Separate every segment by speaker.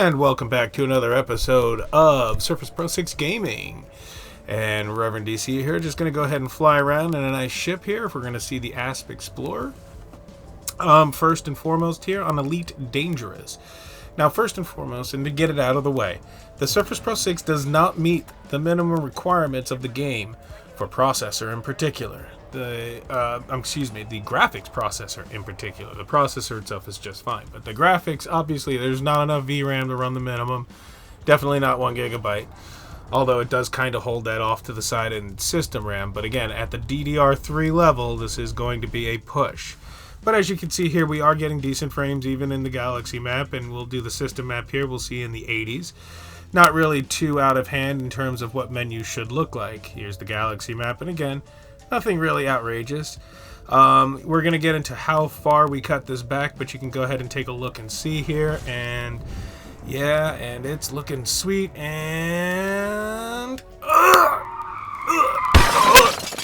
Speaker 1: And welcome back to another episode of Surface Pro 6 Gaming. And Reverend DC here, just going to go ahead and fly around in a nice ship here if we're going to see the Asp Explorer. First and foremost here on Elite Dangerous. Now, first and foremost, and to get it out of the way, the Surface Pro 6 does not meet the minimum requirements of the game for processor in particular. The graphics processor in particular. The processor itself is just fine, but the graphics, obviously, there's not enough VRAM to run the minimum. Definitely not 1 gigabyte. Although it does kind of hold that off to the side in system RAM. But again, at the DDR3 level, this is going to be a push. But as you can see here, we are getting decent frames even in the Galaxy map, and we'll do the system map here. We'll see in the 80s. Not really too out of hand in terms of what menus should look like. Here's the Galaxy map, and again, nothing really outrageous. We're going to get into how far we cut this back, but you can go ahead and take a look and see here. And yeah, and it's looking sweet, and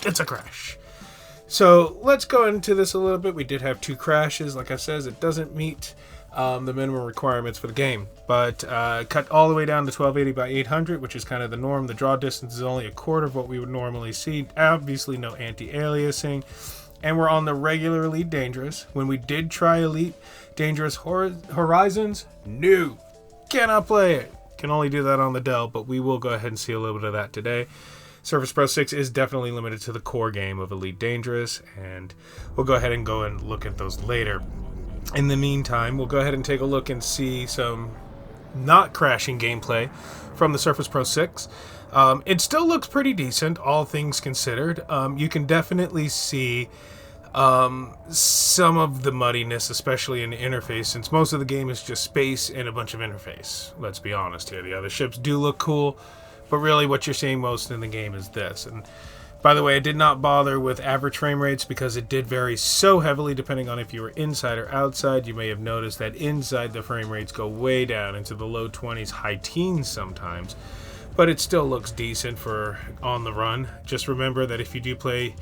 Speaker 1: it's a crash. So let's go into this a little bit. We did have 2 crashes. Like I said, it doesn't meet the minimum requirements for the game, but cut all the way down to 1280 by 800, which is kind of the norm. The draw distance is only a quarter of what we would normally see. Obviously no anti-aliasing, and we're on the regular Elite Dangerous. When we did try Elite Dangerous Horizons, no, cannot play it. Can only do that on the Dell, but we will go ahead and see a little bit of that today. Surface Pro 6 is definitely limited to the core game of Elite Dangerous, and we'll go ahead and look at those later. In the meantime, we'll go ahead and take a look and see some not crashing gameplay from the Surface Pro 6. It still looks pretty decent, all things considered. You can definitely see some of the muddiness, especially in the interface, since most of the game is just space and a bunch of interface. Let's be honest here. The other ships do look cool, but really what you're seeing most in the game is this. And by the way, I did not bother with average frame rates because it did vary so heavily depending on if you were inside or outside. You may have noticed that inside the frame rates go way down into the low 20s, high teens sometimes. But it still looks decent for on the run. Just remember that if you do play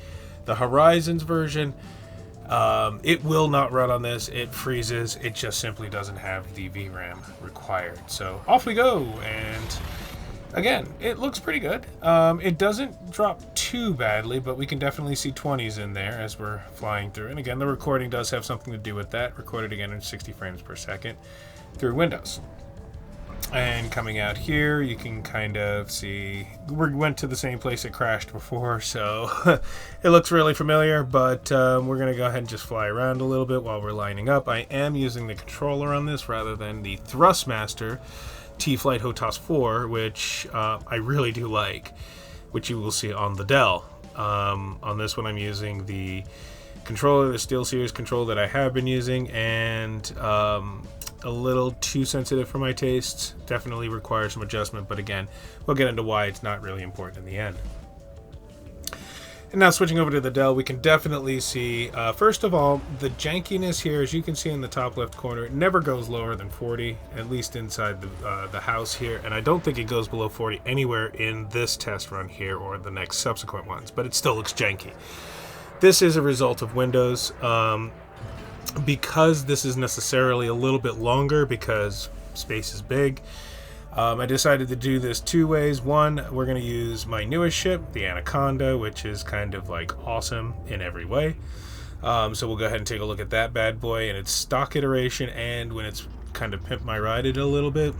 Speaker 1: the Horizons version, it will not run on this. It freezes. It just simply doesn't have the VRAM required. So off we go, and again, it looks pretty good. It doesn't drop too badly, but we can definitely see 20s in there as we're flying through. And again, the recording does have something to do with that. Recorded again in 60 frames per second through Windows. And coming out here, you can kind of see we went to the same place it crashed before, so it looks really familiar, but we're going to go ahead and just fly around a little bit while we're lining up. I am using the controller on this rather than the Thrustmaster T-Flight HOTAS 4, which I really do like, which you will see on the Dell. On this one, I'm using the controller, the SteelSeries controller that I have been using, and a little too sensitive for my tastes. Definitely requires some adjustment, but again, we'll get into why it's not really important in the end. And now switching over to the Dell, we can definitely see, first of all, the jankiness here. As you can see in the top left corner, it never goes lower than 40, at least inside the house here, and I don't think it goes below 40 anywhere in this test run here or the next subsequent ones, but it still looks janky. This is a result of Windows. Because this is necessarily a little bit longer because space is big, I decided to do this 2 ways. One, we're going to use my newest ship, the Anaconda, which is kind of like awesome in every way. So we'll go ahead and take a look at that bad boy in its stock iteration and when it's kind of pimp my ride it a little bit.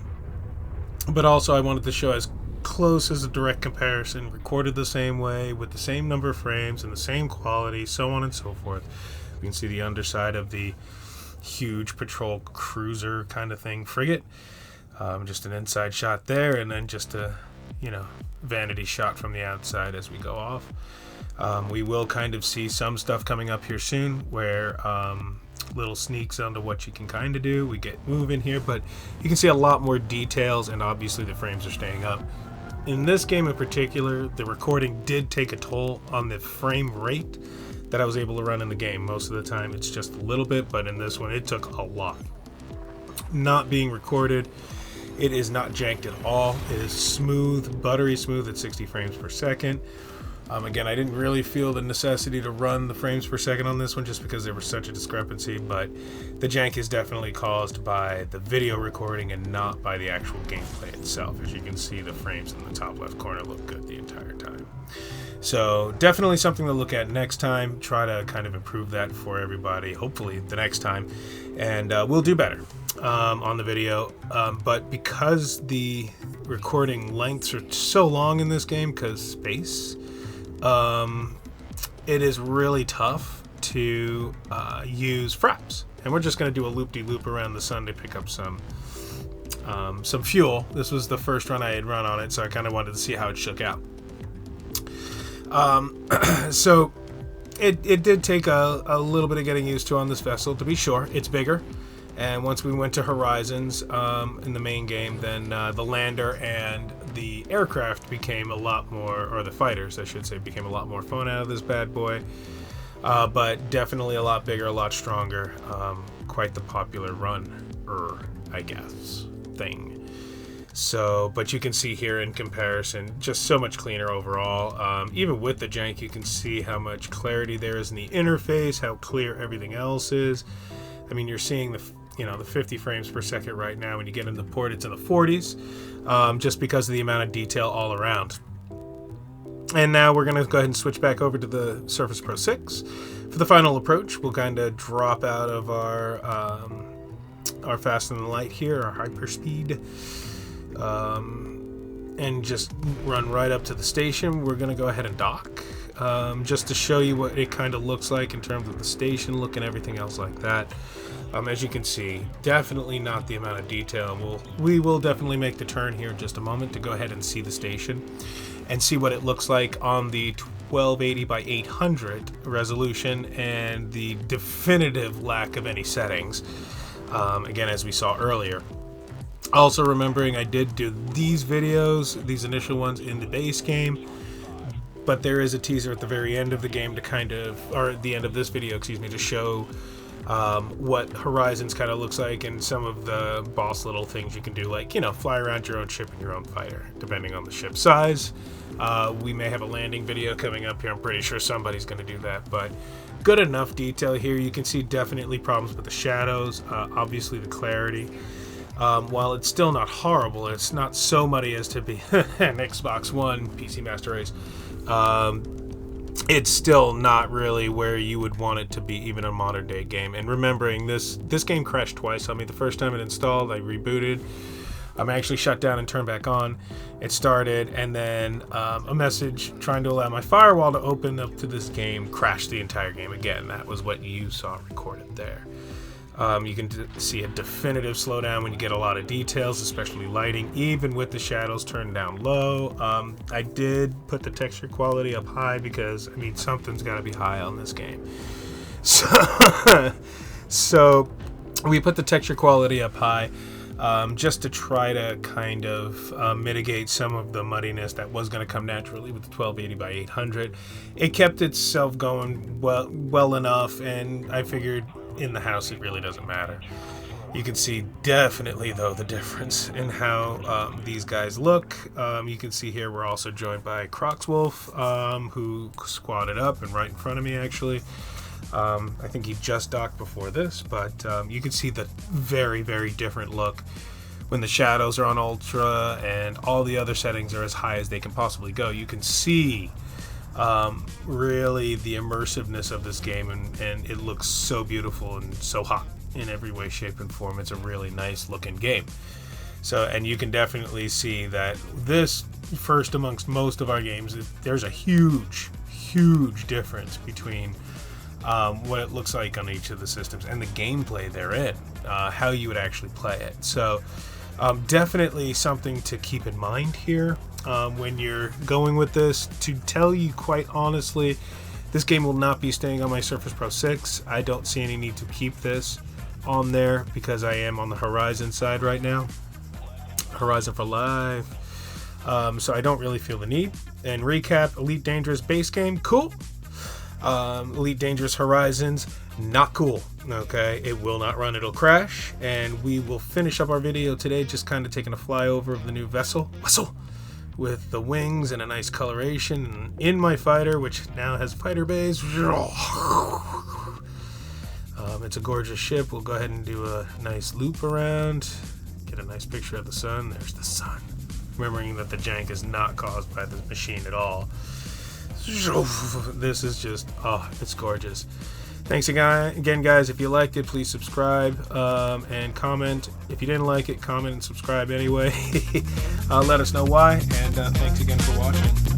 Speaker 1: But also I wanted to show as close as a direct comparison, recorded the same way with the same number of frames and the same quality, so on and so forth. You can see the underside of the huge patrol cruiser kind of thing frigate. Just an inside shot there, and then just a vanity shot from the outside as we go off. We will kind of see some stuff coming up here soon where little sneaks onto what you can kind of do. We get moving here, but you can see a lot more details, and obviously the frames are staying up. In this game in particular, the recording did take a toll on the frame rate that I was able to run in the game. Most of the time it's just a little bit, but in this one it took a lot. Not being recorded, it is not janked at all. It is smooth, buttery smooth at 60 frames per second. Again, I didn't really feel the necessity to run the frames per second on this one just because there was such a discrepancy, but the jank is definitely caused by the video recording and not by the actual gameplay itself. As you can see, the frames in the top left corner look good the entire time. So definitely something to look at next time. Try to kind of improve that for everybody, hopefully the next time, and we'll do better on the video. But because the recording lengths are so long in this game, because space, it is really tough to use fraps, and we're just going to do a loop-de-loop around the sun to pick up some fuel. This was the first run I had run on it, so I kind of wanted to see how it shook out. So it did take a little bit of getting used to on this vessel, to be sure. It's bigger, and once we went to Horizons in the main game, then the lander and the aircraft became a lot more, or the fighters, I should say, became a lot more fun out of this bad boy. But definitely a lot bigger, a lot stronger. Quite the popular runner, I guess, thing. So, but you can see here in comparison, just so much cleaner overall. Even with the jank, you can see how much clarity there is in the interface, how clear everything else is. I mean, you're seeing the 50 frames per second right now. When you get in the port, it's in the 40s, just because of the amount of detail all around. And now we're going to go ahead and switch back over to the Surface Pro 6. For the final approach, we'll kind of drop out of our fast and light here, our hyperspeed, and just run right up to the station. We're going to go ahead and dock, just to show you what it kind of looks like in terms of the station look and everything else like that. As you can see, definitely not the amount of detail. We will definitely make the turn here in just a moment to go ahead and see the station and see what it looks like on the 1280 by 800 resolution and the definitive lack of any settings, again, as we saw earlier. Also remembering I did do these videos, these initial ones, in the base game, but there is a teaser at the very end of the game to kind of, or at the end of this video, excuse me, to show what Horizons kind of looks like and some of the boss little things you can do, like, fly around your own ship and your own fighter, depending on the ship size. We may have a landing video coming up here. I'm pretty sure somebody's going to do that, but good enough detail here. You can see definitely problems with the shadows, obviously the clarity. While it's still not horrible, it's not so muddy as to be an Xbox One PC Master Race. It's still not really where you would want it to be, even a modern day game. And remembering this game crashed twice on me. The first time it installed, I rebooted. I actually shut down and turned back on. It started, and then a message trying to allow my firewall to open up to this game crashed the entire game again. That was what you saw recorded there. You can see a definitive slowdown when you get a lot of details, especially lighting, even with the shadows turned down low. I did put the texture quality up high because, I mean, something's got to be high on this game. So we put the texture quality up high just to try to kind of mitigate some of the muddiness that was going to come naturally with the 1280 by 800. It kept itself going well enough, and I figured in the house it really doesn't matter. You can see definitely, though, the difference in how these guys look. You can see here we're also joined by Crocswolf, who squatted up and right in front of me, actually. I think he just docked before this, but you can see the very, very different look when the shadows are on ultra and all the other settings are as high as they can possibly go. You can see really the immersiveness of this game, and it looks so beautiful and so hot in every way, shape, and form. It's a really nice looking game. So, and you can definitely see that this, first amongst most of our games, there's a huge difference between what it looks like on each of the systems and the gameplay therein, how you would actually play it. So definitely something to keep in mind here when you're going with this. To tell you quite honestly, this game will not be staying on my Surface Pro 6. I don't see any need to keep this on there because I am on the Horizon side right now. Horizon for life. So I don't really feel the need. And recap, Elite Dangerous base game, cool. Elite Dangerous Horizons, not cool. Okay, it will not run, it'll crash. And we will finish up our video today just kind of taking a flyover of the new vessel with the wings and a nice coloration in my fighter, which now has fighter bays. It's a gorgeous ship. We'll go ahead and do a nice loop around, get a nice picture of the sun. There's the sun. Remembering that the jank is not caused by the machine at all. This is just, oh, it's gorgeous. Thanks again, guys. If you liked it, please subscribe and comment. If you didn't like it, comment and subscribe anyway. Let us know why, and thanks again for watching.